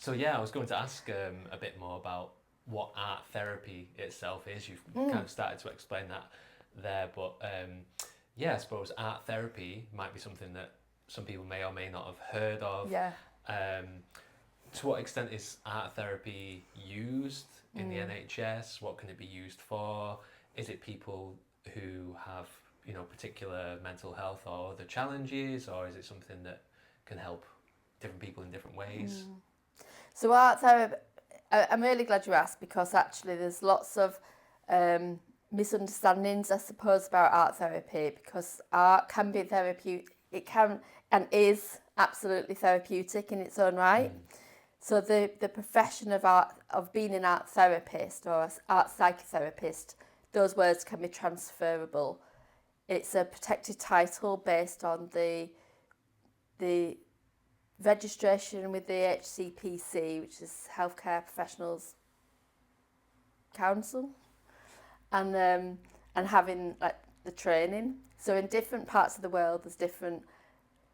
So yeah, I was going to ask a bit more about what art therapy itself is. You've kind of started to explain that there, but yeah, I suppose art therapy might be something that some people may or may not have heard of. Yeah. Um, to what extent is art therapy used in the NHS? What can it be used for? Is it people who have, you know, particular mental health or other challenges, or is it something that can help different people in different ways? So art therapy, I'm really glad you asked, because actually there's lots of misunderstandings, I suppose, about art therapy, because art can be therapeutic. It can and is absolutely therapeutic in its own right. So the profession of art, of being an art therapist or art psychotherapist, those words can be transferable. It's a protected title based on the registration with the HCPC, which is Healthcare Professionals Council, and having like the training. So in different parts of the world, there's different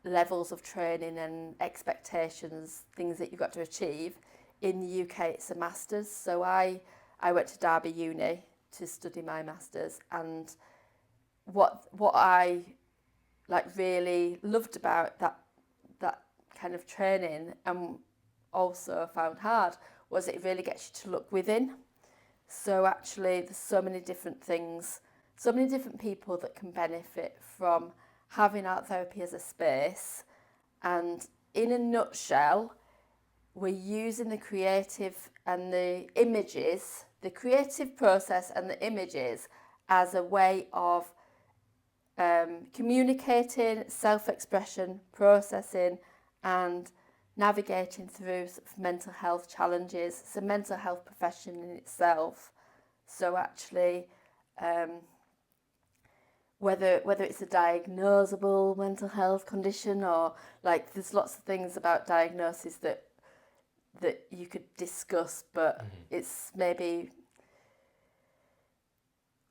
levels of training and expectations, things that you've got to achieve. In the UK, it's a master's. So I went to Derby Uni to study my master's, and what I like really loved about that kind of training, and also found hard, was it really gets you to look within. So actually there's so many different things, so many different people that can benefit from having art therapy as a space. And in a nutshell, we're using the creative and the images, the creative process and the images, as a way of communicating, self-expression, processing, and navigating through sort of mental health challenges. It's a mental health profession in itself. So actually, whether it's a diagnosable mental health condition, or like there's lots of things about diagnosis that you could discuss, but it's maybe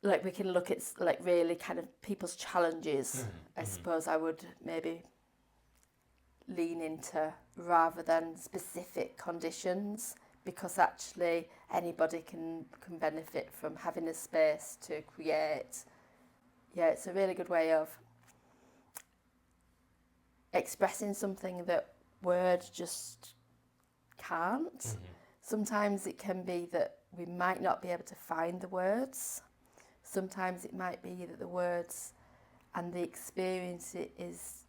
like we can look at like really kind of people's challenges. I suppose I would maybe lean into, rather than specific conditions, because actually anybody can benefit from having a space to create. Yeah, it's a really good way of expressing something that words just can't. Sometimes it can be that we might not be able to find the words. Sometimes it might be that the words and the experience is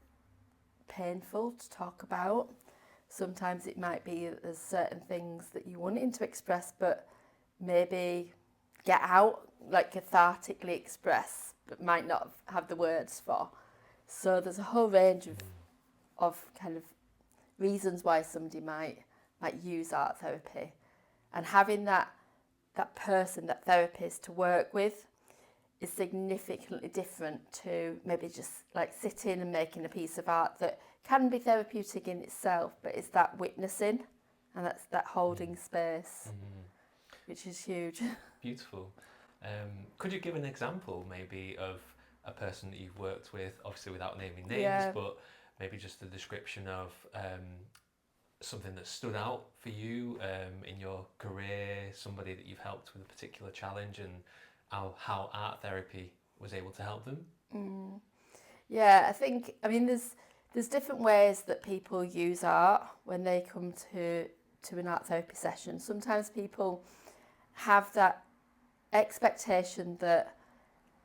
painful to talk about. Sometimes it might be that there's certain things that you wanting to express, but maybe get out, like cathartically express, but might not have the words for. So there's a whole range of kind of reasons why somebody might use art therapy, and having that person, that therapist to work with, is significantly different to maybe just like sitting and making a piece of art that can be therapeutic in itself, but it's that witnessing and that's that holding space, which is huge. Beautiful. Could you give an example maybe of a person that you've worked with, obviously without naming names, Yeah. but maybe just a description of something that stood out for you in your career, somebody that you've helped with a particular challenge, and how art therapy was able to help them? Yeah, I mean there's different ways that people use art when they come to an art therapy session. Sometimes people have that expectation that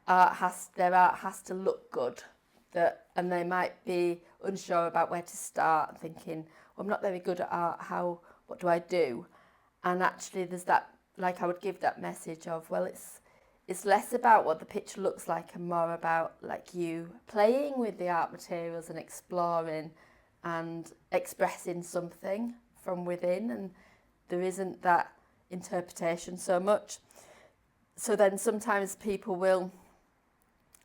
their art has to look good, and they might be unsure about where to start, thinking, well, I'm not very good at art, what do I do? And actually there's that, like I would give that message of, well, it's less about what the picture looks like and more about like you playing with the art materials and exploring and expressing something from within, and there isn't that interpretation so much. So then sometimes people will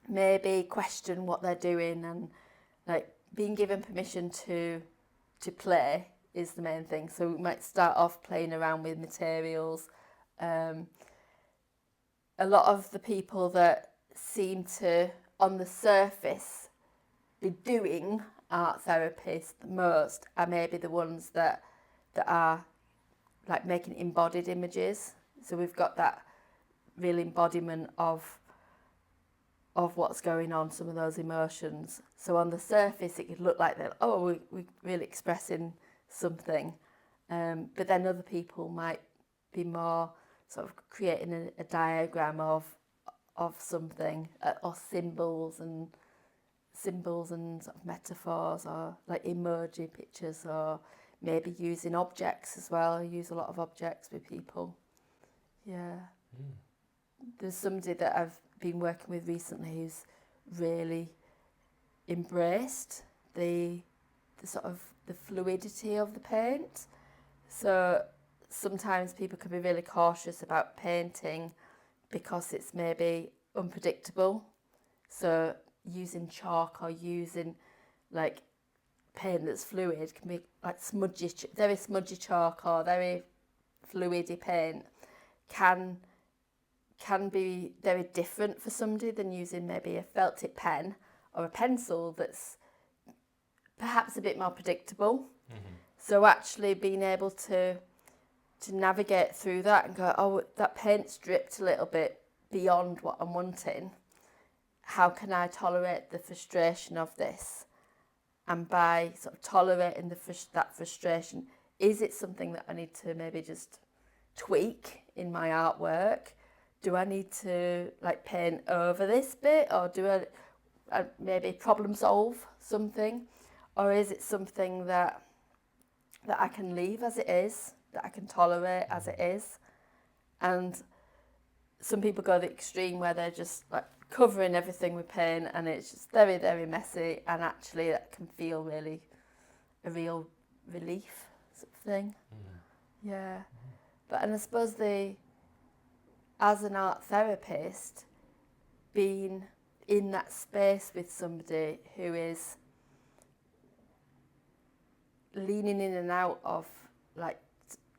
maybe question what they're doing, and like being given permission to play is the main thing. So we might start off playing around with materials. A lot of the people that seem to, on the surface, be doing art therapy the most are maybe the ones that are like making embodied images. So we've got that real embodiment of what's going on, some of those emotions. So on the surface, it could look like that, we're really expressing something. But then other people might be more sort of creating a diagram of something, or symbols and sort of metaphors, or like emoji pictures, or maybe using objects as well. I use a lot of objects with people. Yeah. There's somebody that I've been working with recently who's really embraced the sort of the fluidity of the paint. So sometimes people can be really cautious about painting because it's maybe unpredictable. So using chalk or using like paint that's fluid can be like very smudgy chalk or very fluidy paint can be very different for somebody than using maybe a felt tip pen or a pencil that's perhaps a bit more predictable. So actually being able to navigate through that and go, that paint's dripped a little bit beyond what I'm wanting. How can I tolerate the frustration of this? And by sort of tolerating that frustration, is it something that I need to maybe just tweak in my artwork? Do I need to like paint over this bit, or do I maybe problem solve something? Or is it something that I can leave as it is, that I can tolerate as it is? And some people go the extreme where they're just like covering everything with paint and it's just very, very messy, and actually that can feel really a real relief sort of thing. Yeah. And I suppose as an art therapist, being in that space with somebody who is leaning in and out of like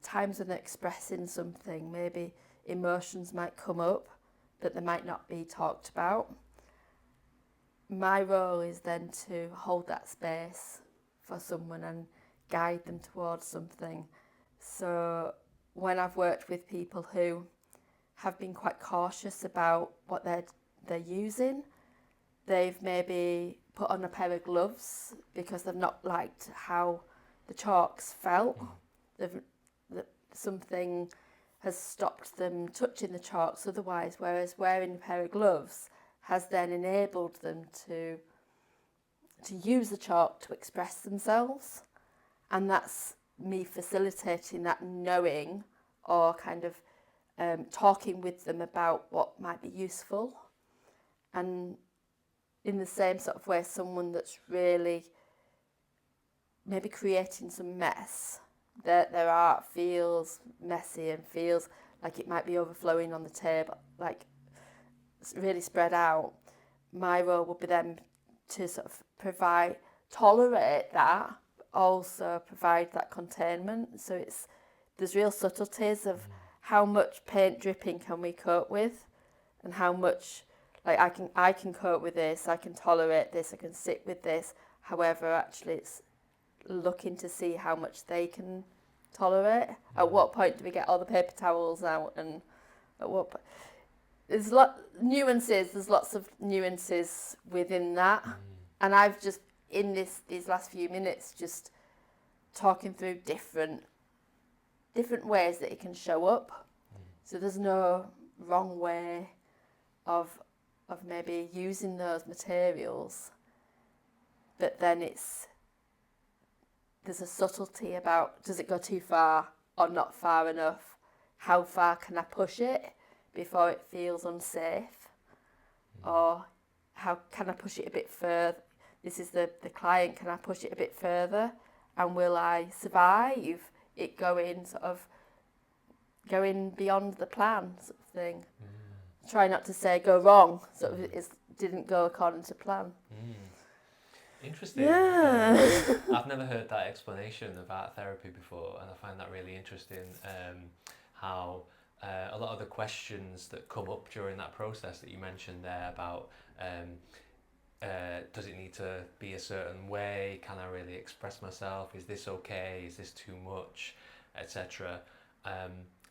times when they're expressing something, maybe emotions might come up that they might not be talked about. My role is then to hold that space for someone and guide them towards something. So when I've worked with people who have been quite cautious about what they're using, they've maybe put on a pair of gloves because they've not liked how the chalks felt. Something has stopped them touching the chalks otherwise, whereas wearing a pair of gloves has then enabled them to use the chalk to express themselves. And that's me facilitating that knowing, or kind of talking with them about what might be useful. And in the same sort of way, someone that's really maybe creating some mess, their art feels messy and feels like it might be overflowing on the table, like it's really spread out. My role would be then to sort of tolerate that, but also provide that containment. So there's real subtleties of how much paint dripping can we cope with, and how much, like I can cope with this, I can tolerate this, I can sit with this. However, actually it's looking to see how much they can tolerate. At what point do we get all the paper towels out, and at what point? There's lots of nuances within that. And I've just, in these last few minutes, just talking through different ways that it can show up. So there's no wrong way of maybe using those materials, but then there's a subtlety about, does it go too far or not far enough? How far can I push it before it feels unsafe? Or how can I push it a bit further? This is the client, can I push it a bit further? And will I survive it going beyond the plan, sort of thing? Try not to say go wrong, sort of it didn't go according to plan. Interesting. Yeah. I've never heard that explanation of art therapy before, and I find that really interesting. How a lot of the questions that come up during that process that you mentioned there about does it need to be a certain way? Can I really express myself? Is this okay? Is this too much? Etc.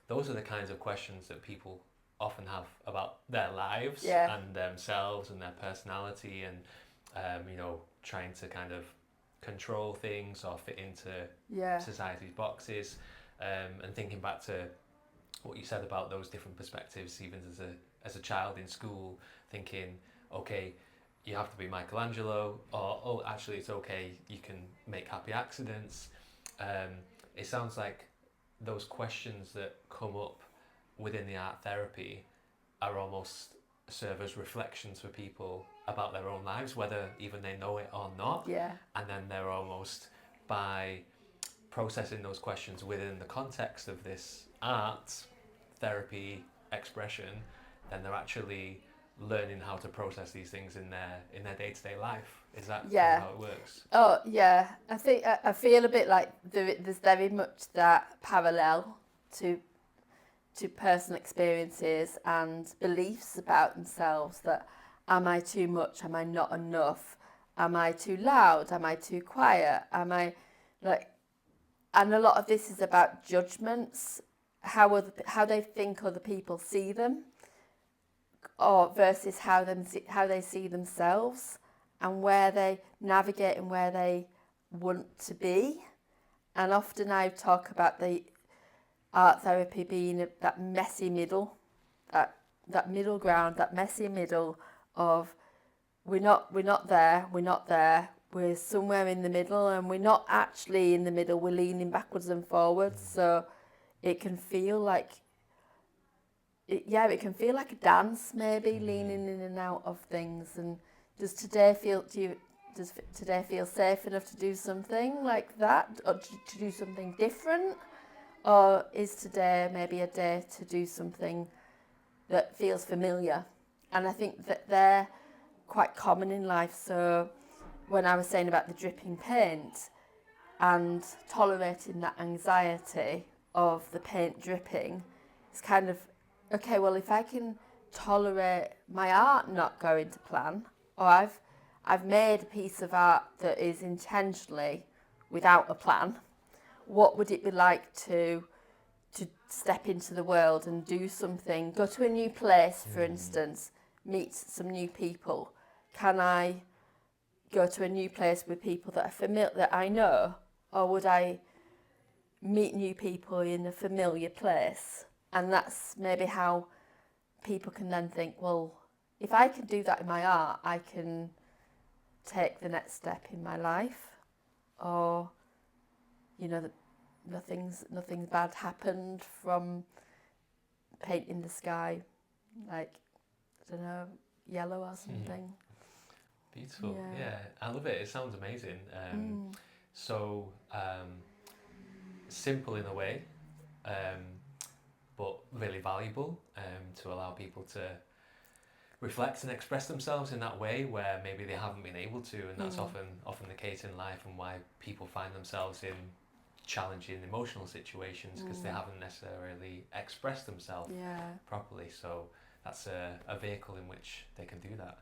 Those are the kinds of questions that people often have about their lives Yeah. and themselves and their personality, and trying to kind of control things or fit into Yeah. society's boxes, and thinking back to what you said about those different perspectives, even as a child in school, thinking, okay, you have to be Michelangelo, or oh, actually, it's okay, you can make happy accidents. It sounds like those questions that come up within the art therapy are almost serve as reflections for people about their own lives, whether even they know it or not. Yeah. And then they're almost, by processing those questions within the context of this art therapy expression, then they're actually learning how to process these things in their day-to-day life. Is that kind Yeah. of how it works? Oh, yeah. I think I feel a bit like there's very much that parallel to personal experiences and beliefs about themselves, that am I too much? Am I not enough? Am I too loud? Am I too quiet? Am I like, and a lot of this is about judgments, how they think other people see them, or versus how they see themselves, and where they navigate and where they want to be. And often I talk about the art therapy being that messy middle, that middle ground, that messy middle of we're not there, we're somewhere in the middle, and we're not actually in the middle, we're leaning backwards and forwards. So it can feel like it can feel like a dance, maybe leaning in and out of things. And does today feel safe enough to do something like that, or to do something different? Or is today maybe a day to do something that feels familiar? And I think that they're quite common in life. So when I was saying about the dripping paint and tolerating that anxiety of the paint dripping, it's kind of, okay, well, if I can tolerate my art not going to plan, or I've made a piece of art that is intentionally without a plan, what would it be like to step into the world and do something, go to a new place, for instance, meet some new people? Can I go to a new place with people that are familiar, that I know, or would I meet new people in a familiar place? And that's maybe how people can then think, well, if I can do that in my art, I can take the next step in my life. Or, nothing's bad happened from painting the sky, like, I don't know, yellow or something. Beautiful. Yeah, I love it. It sounds amazing. So simple in a way, but really valuable, to allow people to reflect and express themselves in that way where maybe they haven't been able to, and that's often the case in life, and why people find themselves in challenging emotional situations, because they haven't necessarily expressed themselves properly. So that's a vehicle in which they can do that.